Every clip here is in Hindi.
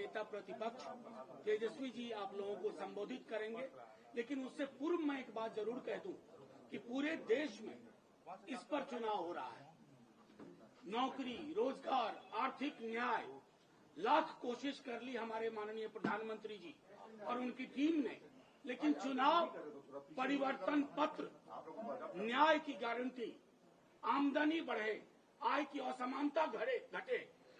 नेता प्रतिपक्ष तेजस्वी जी आप लोगों को संबोधित करेंगे, लेकिन उससे पूर्व मैं एक बात जरूर कह दूं कि पूरे देश में इस पर चुनाव हो रहा है। नौकरी, रोजगार, आर्थिक न्याय, लाख कोशिश कर ली हमारे माननीय प्रधानमंत्री जी और उनकी टीम ने, लेकिन चुनाव परिवर्तन पत्र, न्याय की गारंटी, आमदनी बढ़े, आय की असमानता घटे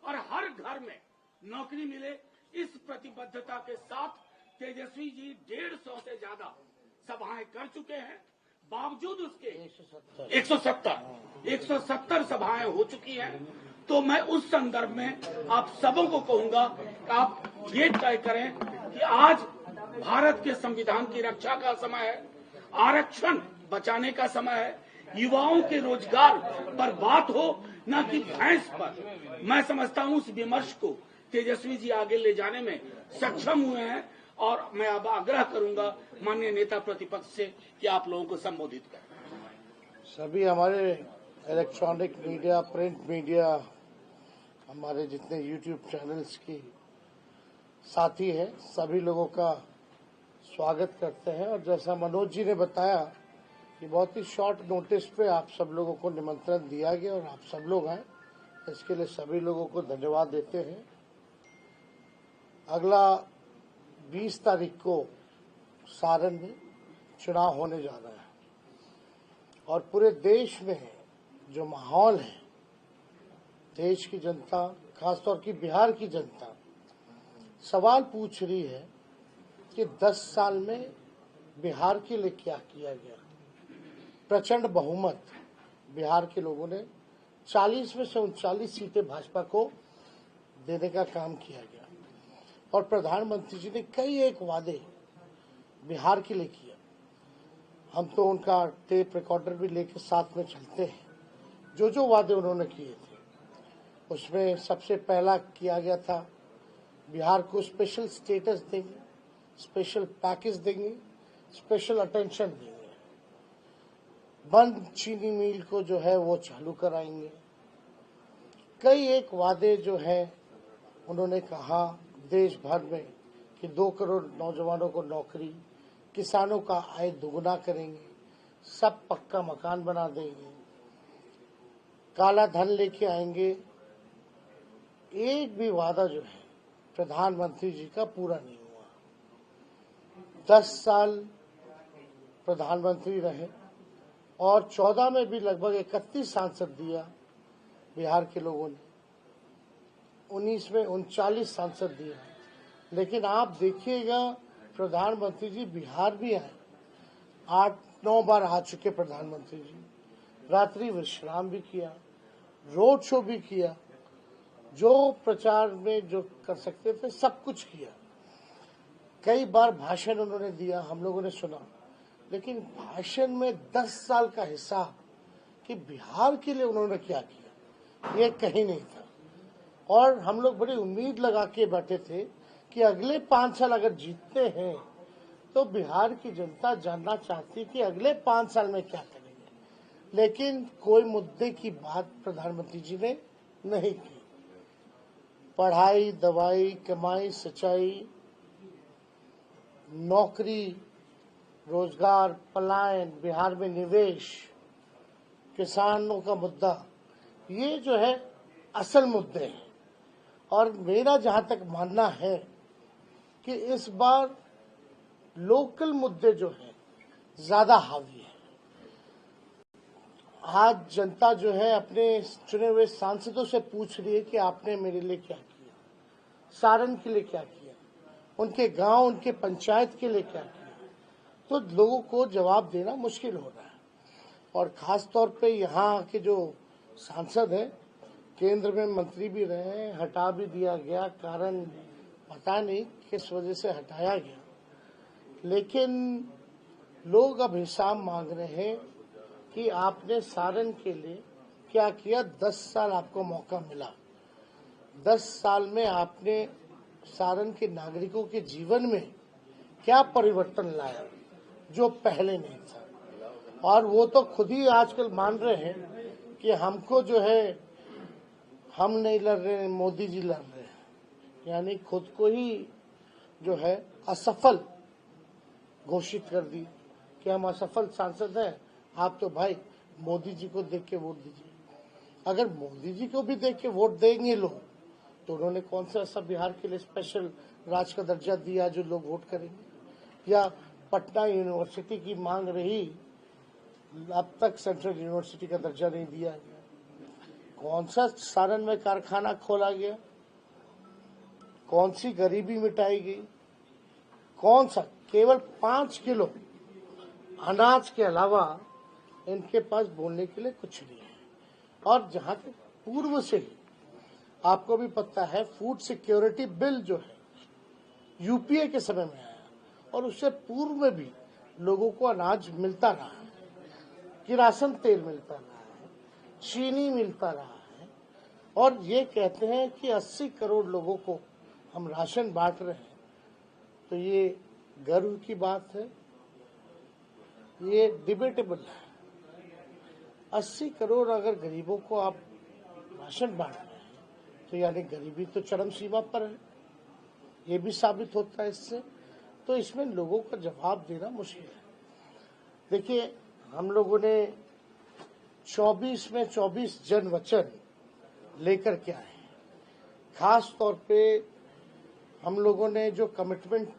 और हर घर में नौकरी मिले, इस प्रतिबद्धता के साथ तेजस्वी जी 150 से ज्यादा सभाएं कर चुके हैं। बावजूद उसके 170 सभाएं हो चुकी हैं। तो मैं उस संदर्भ में आप सबों को कहूंगा कि आप ये तय करें कि आज भारत के संविधान की रक्षा का समय है, आरक्षण बचाने का समय है, युवाओं के रोजगार पर बात हो, न कि भैंस पर। मैं समझता हूं उस विमर्श को तेजस्वी जी आगे ले जाने में सक्षम हुए हैं और मैं अब आग्रह करूंगा माननीय नेता प्रतिपक्ष से कि आप लोगों को संबोधित करें। सभी हमारे इलेक्ट्रॉनिक मीडिया, प्रिंट मीडिया, हमारे जितने यूट्यूब चैनल्स की साथी हैं, सभी लोगों का स्वागत करते हैं। और जैसा मनोज जी ने बताया कि बहुत ही शॉर्ट नोटिस पे आप सब लोगों को निमंत्रण दिया गया और आप सब लोग आए, इसके लिए सभी लोगों को धन्यवाद देते हैं। अगला 20 तारीख को सारण में चुनाव होने जा रहा है और पूरे देश में जो माहौल है, देश की जनता, खासतौर की बिहार की जनता सवाल पूछ रही है कि 10 साल में बिहार के लिए क्या किया गया। प्रचंड बहुमत बिहार के लोगों ने 40 में से 39 सीटें भाजपा को देने का काम किया गया और प्रधानमंत्री जी ने कई एक वादे बिहार के लिए किया। हम तो उनका टेप रिकॉर्डर भी लेकर साथ में चलते हैं। जो जो वादे उन्होंने किए थे उसमें सबसे पहला किया गया था बिहार को स्पेशल स्टेटस देंगे, स्पेशल पैकेज देंगे, स्पेशल अटेंशन देंगे, बंद चीनी मिल को जो है वो चालू कराएंगे। कई एक वादे जो है उन्होंने कहा देश भर में कि 2 करोड़ नौजवानों को नौकरी, किसानों का आय दुगुना करेंगे, सब पक्का मकान बना देंगे, काला धन लेके आएंगे। एक भी वादा जो है प्रधानमंत्री जी का पूरा नहीं हुआ। 10 साल प्रधानमंत्री रहे और 14 में भी लगभग 31 सांसद दिया बिहार के लोगों ने, 19 में 39 सांसद दिए। लेकिन आप देखिएगा प्रधानमंत्री जी बिहार भी आए, 8-9 बार आ चुके प्रधानमंत्री जी, रात्रि विश्राम भी किया, रोड शो भी किया, जो प्रचार में जो कर सकते थे सब कुछ किया। कई बार भाषण उन्होंने दिया, हम लोगों ने सुना, लेकिन भाषण में 10 साल का हिसाब कि बिहार के लिए उन्होंने क्या किया ये कहीं नहीं था। और हम लोग बड़ी उम्मीद लगा के बैठे थे कि अगले 5 साल अगर जीतते हैं तो बिहार की जनता जानना चाहती कि अगले 5 साल में क्या करेंगे। लेकिन कोई मुद्दे की बात प्रधानमंत्री जी ने नहीं की। पढ़ाई, दवाई, कमाई, सच्चाई, नौकरी, रोजगार, पलायन, बिहार में निवेश, किसानों का मुद्दा, ये जो है असल मुद्दे हैं। और मेरा जहां तक मानना है कि इस बार लोकल मुद्दे जो है ज्यादा हावी है। आज जनता जो है अपने चुने हुए सांसदों से पूछ रही है कि आपने मेरे लिए क्या किया, सारण के लिए क्या किया, उनके गांव, उनके पंचायत के लिए क्या किया। तो लोगों को जवाब देना मुश्किल हो रहा है। और खास तौर पे यहाँ के जो सांसद हैं, केंद्र में मंत्री भी रहे हैं, हटा भी दिया गया, कारण पता नहीं किस वजह से हटाया गया। लेकिन लोग अब हिसाब मांग रहे हैं कि आपने सारण के लिए क्या किया। 10 साल आपको मौका मिला, 10 साल में आपने सारण के नागरिकों के जीवन में क्या परिवर्तन लाया जो पहले नहीं था। और वो तो खुद ही आजकल मान रहे हैं कि हमको जो है, हम नहीं लड़ रहे, मोदी जी लड़ रहे हैं। यानी खुद को ही जो है असफल घोषित कर दी कि हम असफल सांसद हैं, आप तो भाई मोदी जी को देख के वोट दीजिए। अगर मोदी जी को भी देख के वोट देंगे लोग तो उन्होंने कौन सा ऐसा बिहार के लिए स्पेशल राज्य का दर्जा दिया जो लोग वोट करेंगे। या पटना यूनिवर्सिटी की मांग रही, अब तक सेंट्रल यूनिवर्सिटी का दर्जा नहीं दिया गया। कौन सा सारण में कारखाना खोला गया, कौन सी गरीबी मिटाई गई, कौन सा, केवल 5 किलो अनाज के अलावा इनके पास बोलने के लिए कुछ नहीं है। और जहां तक पूर्व से ही आपको भी पता है, फूड सिक्योरिटी बिल जो है यूपीए के समय में आया और उससे पूर्व में भी लोगों को अनाज मिलता रहा है, किरासन तेल मिलता रहा है, चीनी मिलता रहा है। और ये कहते हैं कि 80 करोड़ लोगों को हम राशन बांट रहे हैं, तो ये गर्व की बात है, ये डिबेटेबल है। 80 करोड़ अगर गरीबों को आप राशन बांट रहे हैं तो यानी गरीबी तो चरम सीमा पर है, ये भी साबित होता है इससे। तो इसमें लोगों का जवाब देना मुश्किल है। देखिए, हम लोगों ने 24 में 24 जन वचन लेकर के आए। खास तौर पे हम लोगों ने जो कमिटमेंट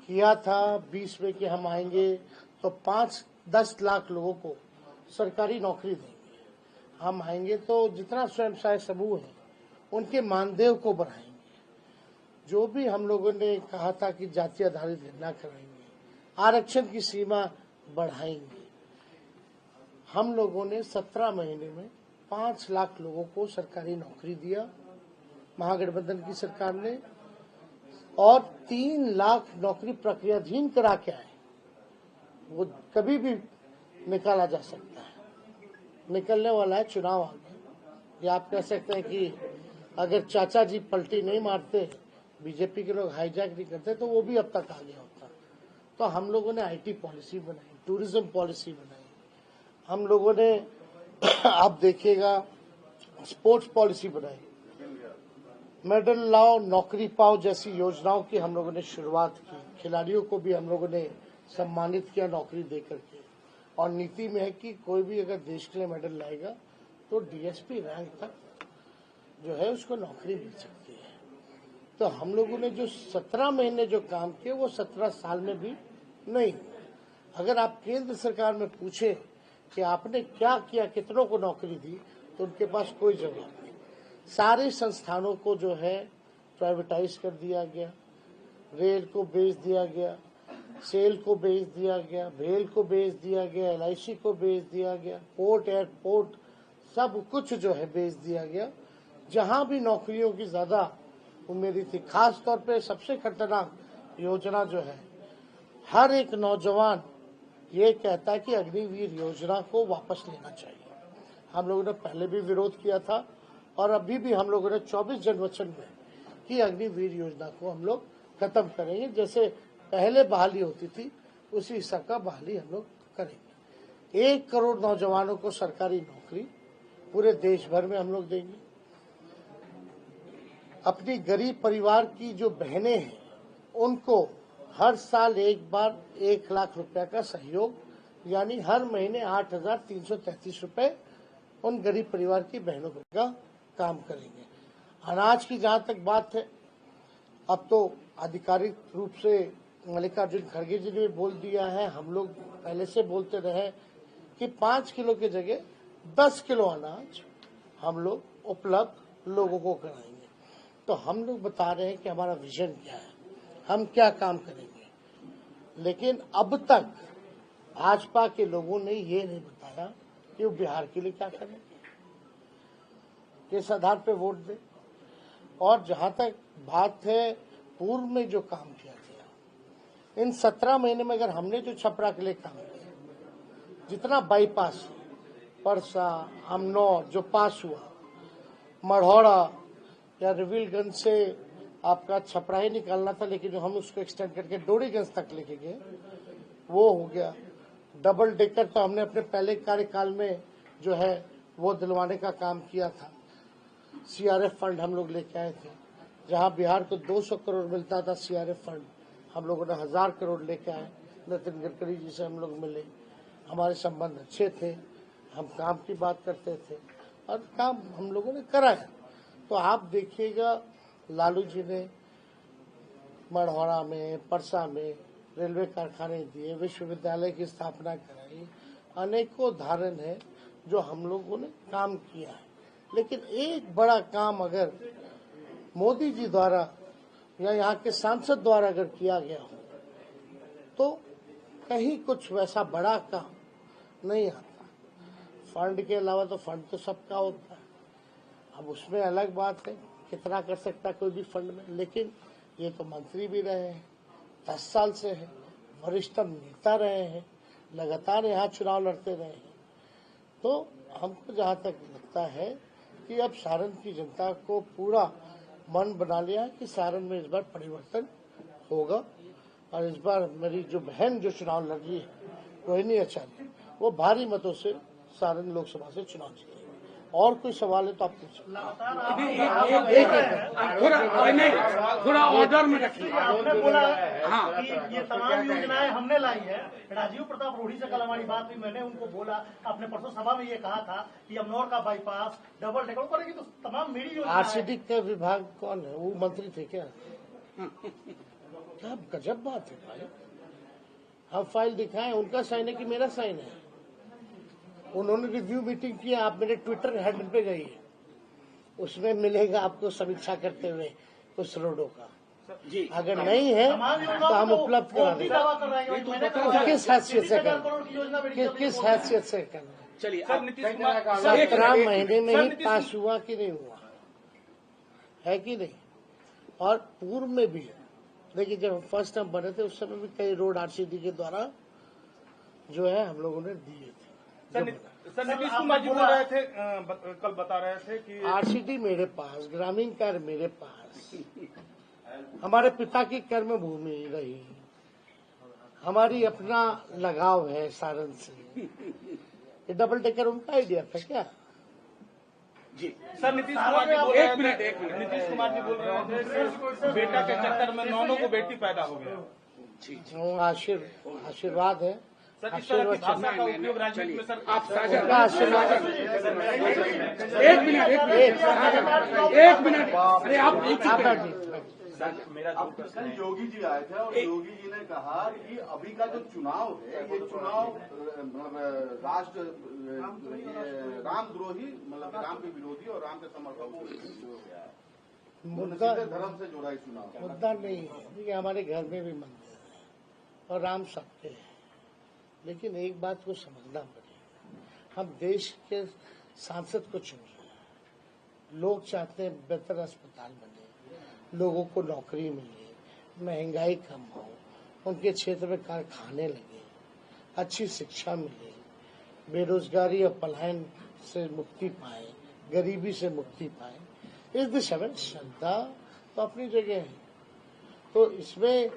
किया था 20 में कि हम आएंगे तो 5-10 लाख लोगों को सरकारी नौकरी देंगे। हम आएंगे तो जितना स्वयं सहायता समूह है उनके मानदेय को बढ़ाएंगे। जो भी हम लोगों ने कहा था कि जाति आधारित गणना कराएंगे, आरक्षण की सीमा बढ़ाएंगे। हम लोगों ने 17 महीने में 5 लाख लोगों को सरकारी नौकरी दिया महागठबंधन की सरकार ने, और 3 लाख नौकरी प्रक्रियाधीन करा के आए। वो कभी भी निकाला जा सकता है, निकलने वाला है, चुनाव आ गया। या आप कह सकते हैं कि अगर चाचा जी पलटी नहीं मारते, बीजेपी के लोग हाईजैक नहीं करते, तो वो भी अब तक आ गया होता। तो हम लोगों ने आईटी पॉलिसी बनाई, टूरिज्म पॉलिसी बनाई, हम लोगों ने आप देखिएगा स्पोर्ट्स पॉलिसी बनाई, मेडल लाओ नौकरी पाओ जैसी योजनाओं की हम लोगों ने शुरुआत की। खिलाड़ियों को भी हम लोगों ने सम्मानित किया नौकरी देकर के। और नीति में है कि कोई भी अगर देश के लिए मेडल लाएगा तो डीएसपी रैंक तक जो है उसको नौकरी मिल सकती है। तो हम लोगों ने जो 17 महीने जो काम किए वो 17 साल में भी नहीं। अगर आप केंद्र सरकार में पूछे कि आपने क्या किया, कितनों को नौकरी दी, तो उनके पास कोई जवाब नहीं। सारे संस्थानों को जो है प्राइवेटाइज कर दिया गया, रेल को बेच दिया गया, सेल को बेच दिया गया, रेल को बेच दिया गया, एलआईसी को बेच दिया गया, पोर्ट एयरपोर्ट सब कुछ जो है बेच दिया गया। जहां भी नौकरियों की ज्यादा उम्मीद थी, खास तौर पे सबसे खतरनाक योजना जो है, हर एक नौजवान ये कहता है कि अग्निवीर योजना को वापस लेना चाहिए। हम लोगों ने पहले भी विरोध किया था और अभी भी हम लोगों ने 24 जनवचन में कि अग्निवीर योजना को हम लोग खत्म करेंगे। जैसे पहले बहाली होती थी उसी हिसाब का बहाली हम लोग करेंगे। 1 करोड़ नौजवानों को सरकारी नौकरी पूरे देश भर में हम लोग देंगे। अपनी गरीब परिवार की जो बहनें हैं उनको हर साल एक बार 1 लाख रुपए का सहयोग, यानी हर महीने 8,333 रुपए उन गरीब परिवार की बहनों का काम करेंगे। अनाज की जहां तक बात है, अब तो आधिकारिक रूप से मल्लिकार्जुन खड़गे जी ने बोल दिया है, हम लोग पहले से बोलते रहे कि 5 किलो की जगह 10 किलो अनाज हम लोग उपलब्ध लोगों को कराएंगे। तो हम लोग बता रहे हैं कि हमारा विजन क्या है, हम क्या काम करेंगे। लेकिन अब तक भाजपा के लोगों ने ये नहीं बताया कि वो बिहार के लिए क्या करेंगे, किस आधार पे वोट दे। और जहां तक बात है पूर्व में जो काम किया गया, इन 17 महीने में अगर हमने जो छपरा के लिए काम किया, जितना बाईपास परसा अमनौर जो पास हुआ, मढ़ौरा या रिविलगंज से आपका छपरा ही निकालना था, लेकिन जो हम उसको एक्सटेंड करके डोरीगंज तक लेके गए वो हो गया। डबल डेकर तो हमने अपने पहले कार्यकाल में जो है वो दिलवाने का काम किया था, सीआरएफ फंड हम लोग लेके आए थे। जहां बिहार को 200 करोड़ मिलता था सीआरएफ फंड, हम लोगों ने 1000 करोड़ लेके आए। नितिन गडकरी जी से हम लोग मिले, हमारे संबंध अच्छे थे, हम काम की बात करते थे और काम हम लोगों ने कराया। तो आप देखिएगा, लालू जी ने मढ़ौरा में, परसा में रेलवे कारखाने दिए, विश्वविद्यालय की स्थापना कराई, अनेकों उदाहरण है जो हम लोगों ने काम किया है। लेकिन एक बड़ा काम अगर मोदी जी द्वारा या यहाँ के सांसद द्वारा अगर किया गया हो तो कहीं कुछ वैसा बड़ा काम नहीं आता। फंड के अलावा तो फंड तो सबका होता है, अब उसमें अलग बात है कितना कर सकता है कोई भी फंड में। लेकिन ये तो मंत्री भी रहे हैं, 10 साल से है, वरिष्ठ नेता रहे हैं, लगातार यहाँ चुनाव लड़ते रहे हैं। तो हमको जहाँ तक लगता है कि अब सारण की जनता को पूरा मन बना लिया है कि सारण में इस बार परिवर्तन होगा। और इस बार मेरी जो बहन जो चुनाव लड़ रही है, रोहिणी आचार्य, वो भारी मतों से सारण लोकसभा से चुनाव जीतेगी। और कोई सवाल है तो आप पूछिए। थोड़ा ऑर्डर में रखिए। आपने बोला कि ये तमाम योजनाएं हमने लाई है। राजीव प्रताप रूढ़ी से कल हमारी बात हुई, मैंने उनको बोला, आपने परसों सभा में ये कहा था कि अमनौर का बाईपास डबल डेकर करेगी, तो तमाम मेरी योजना। आरसीडी का विभाग कौन है? वो मंत्री थे क्या? क्या गजब बात है भाई। हम फाइल दिखाएं, उनका साइन है कि मेरा साइन है? उन्होंने रिव्यू मीटिंग किया, आप मेरे ट्विटर हैंडल पे गई, उसमें मिलेगा आपको समीक्षा करते हुए कुछ रोडों का। जी, अगर नहीं है तो हम उपलब्ध करा देंगे। किस हैसियत से करना, किस हैसियत से करना? चलिए, 17 महीने में ही पास हुआ कि नहीं हुआ है कि नहीं? और पूर्व में भी, लेकिन जब फर्स्ट टाइम बने थे उस समय भी कई रोड आरसीडी के द्वारा जो है हम लोगों ने दिए थे। सर नीतीश कुमार जी बोल रहे थे, कल बता रहे थे कि आरसीडी मेरे पास, ग्रामीण कार्य मेरे पास, हमारे पिता की कर्म भूमि रही, हमारी अपना लगाव है सारण से। ये डबल डेकर उनका आइडिया था क्या? जी सर नीतीश कुमार जी बोल रहे थे, नीतीश कुमार जी बोल रहे थे कि बेटा के चक्कर में 9 को बेटी पैदा हो गया। आशीर्वाद है। सर इस तरह की भाषा का उपयोग राजनीति में सर आप आशीर्वाद। एक मिनट, अरे आप मेरा कल योगी जी आए थे और योगी जी ने कहा कि अभी का जो चुनाव है ये चुनाव राष्ट्र रामद्रोही, मतलब राम के विरोधी और राम के समर्थकों हो गया है। मुद्दा धर्म से जुड़ा चुनाव मुद्दा नहीं है। हमारे घर में भी मंदिर है और राम सबके है, लेकिन एक बात को समझना पड़ेगा, हम देश के सांसद को चुन रहे हैं। लोग चाहते हैं बेहतर अस्पताल बने, लोगों को नौकरी मिले, महंगाई कम हो, उनके क्षेत्र में कारखाने लगे, अच्छी शिक्षा मिले, बेरोजगारी और पलायन से मुक्ति पाए, गरीबी से मुक्ति पाए। इस दिशा में श्रद्धा तो अपनी जगह है। तो इसमें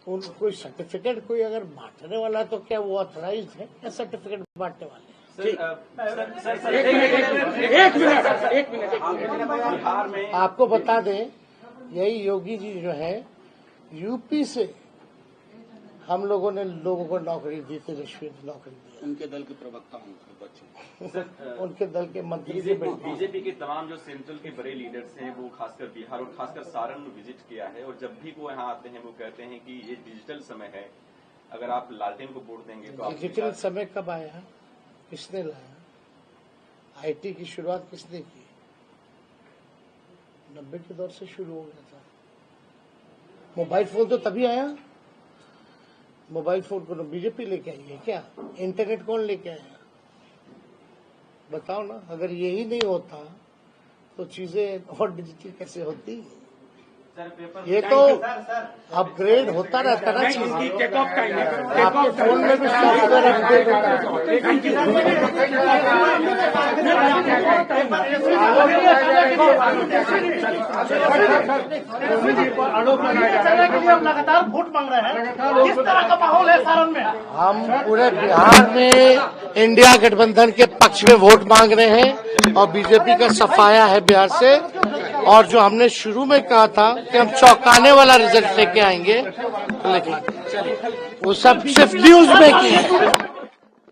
कोई सर्टिफिकेट कोई अगर बांटने वाला तो क्या वो ऑथराइज्ड है क्या सर्टिफिकेट बांटने वाले? एक मिनट, आपको बता दें, यही योगी जी जो है यूपी से हम लोगों ने लोगों को नौकरी दी थी, रिश्वत नौकरी दी। उनके दल के प्रवक्ता होंगे, उनके दल के मंत्री। बीजेपी के तमाम जो सेंट्रल के बड़े लीडर्स हैं वो खासकर बिहार और खासकर सारण में विजिट किया है, और जब भी वो यहाँ आते हैं वो कहते हैं कि ये डिजिटल समय है, अगर आप लालटेन को वोट देंगे तो डिजिटल समय कब आया? किसने लाया? आईटी की शुरुआत किसने की? 90 के दौर से शुरू हो गया था। मोबाइल फोन तो तभी आया। मोबाइल फोन को बीजेपी लेके आई है क्या? इंटरनेट कौन लेके आया? बताओ ना। अगर यही नहीं होता तो चीजें और डिजिटल कैसे होती? ये तो अपग्रेड होता रहता ना चीज। आपके फोन में भी सॉफ्टवेयर अपग्रेड होता हम लगातार वोट मांग रहे हैं, किस तरह का माहौल है सारण में? हम पूरे बिहार में इंडिया गठबंधन के पक्ष में वोट मांग रहे हैं और बीजेपी का सफाया है बिहार से और जो हमने शुरू में कहा था कि हम चौंकाने वाला रिजल्ट लेके आएंगे, लेकिन वो सब सिर्फ न्यूज में की है।